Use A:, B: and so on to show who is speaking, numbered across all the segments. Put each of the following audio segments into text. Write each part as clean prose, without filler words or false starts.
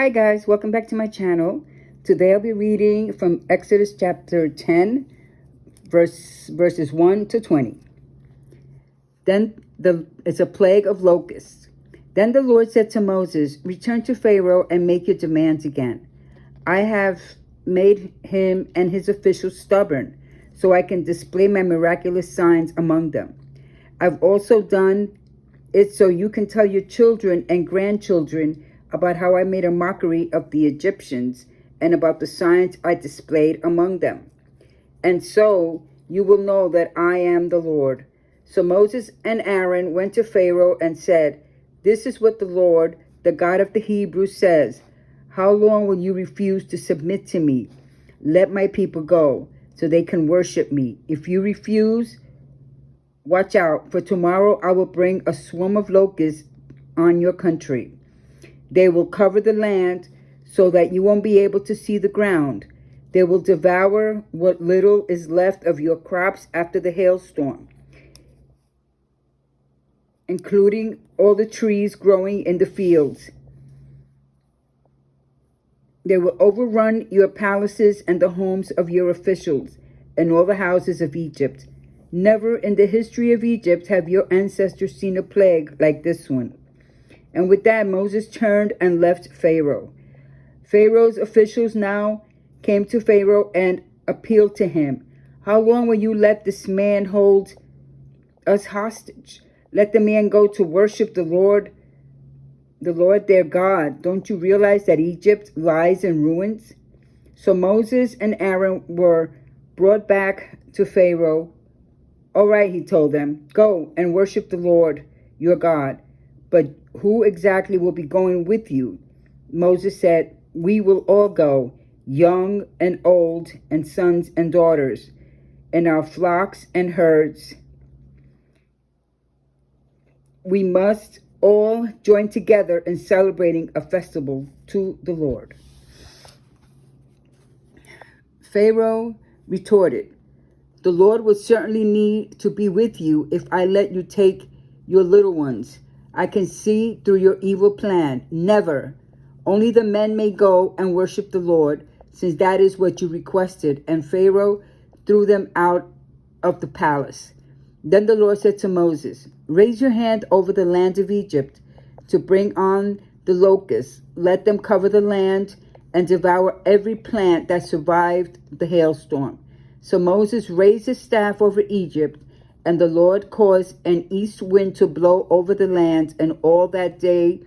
A: Hi guys, welcome back to my channel. Today I'll be reading from Exodus chapter 10, verses 1 to 20. It's a plague of locusts. Then the Lord said to Moses, "Return to Pharaoh and make your demands again. I have made him and his officials stubborn, so I can display my miraculous signs among them. I've also done it so you can tell your children and grandchildren about how I made a mockery of the Egyptians and about the signs I displayed among them. And so you will know that I am the Lord." So Moses and Aaron went to Pharaoh and said, "This is what the Lord, the God of the Hebrews, says. How long will you refuse to submit to me? Let my people go so they can worship me. If you refuse, watch out, for tomorrow I will bring a swarm of locusts on your country. They will cover the land so that you won't be able to see the ground. They will devour what little is left of your crops after the hailstorm, including all the trees growing in the fields. They will overrun your palaces and the homes of your officials and all the houses of Egypt. Never in the history of Egypt have your ancestors seen a plague like this one." And with that, Moses turned and left Pharaoh. Pharaoh's officials now came to Pharaoh and appealed to him. "How long will you let this man hold us hostage? Let the man go to worship the Lord their God. Don't you realize that Egypt lies in ruins?" So Moses and Aaron were brought back to Pharaoh. "All right," he told them, "go and worship the Lord your God. But who exactly will be going with you?" Moses said, "We will all go, young and old, and sons and daughters, and our flocks and herds. We must all join together in celebrating a festival to the Lord." Pharaoh retorted, "The Lord would certainly need to be with you if I let you take your little ones. I can see through your evil plan. Never. Only the men may go and worship the Lord, since that is what you requested." And Pharaoh threw them out of the palace. Then the Lord said to Moses, "Raise your hand over the land of Egypt to bring on the locusts. Let them cover the land and devour every plant that survived the hailstorm." So Moses raised his staff over Egypt, and the Lord caused an east wind to blow over the land and all that day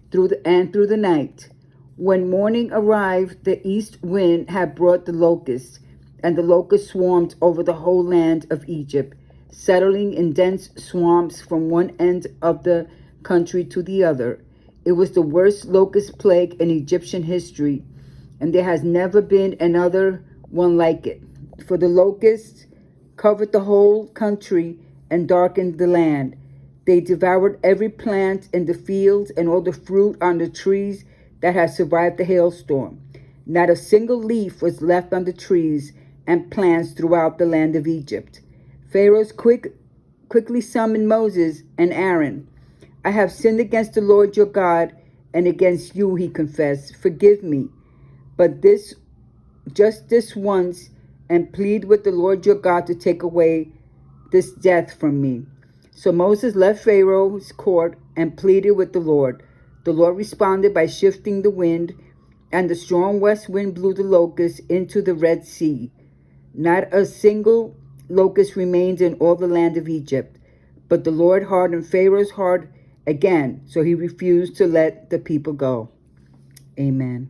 A: through the night. When morning arrived, the east wind had brought the locusts, and the locusts swarmed over the whole land of Egypt, settling in dense swamps from one end of the country to the other. It was the worst locust plague in Egyptian history, and there has never been another one like it. For the locusts covered the whole country and darkened the land. They devoured every plant in the fields and all the fruit on the trees that had survived the hailstorm. Not a single leaf was left on the trees and plants throughout the land of Egypt. Pharaoh quickly summoned Moses and Aaron. "I have sinned against the Lord your God and against you," he confessed. "Forgive me, but just this once, and plead with the Lord your God to take away this death from me." So Moses left Pharaoh's court and pleaded with the Lord. The Lord responded by shifting the wind, and the strong west wind blew the locusts into the Red Sea. Not a single locust remained in all the land of Egypt. But the Lord hardened Pharaoh's heart again, so he refused to let the people go. Amen.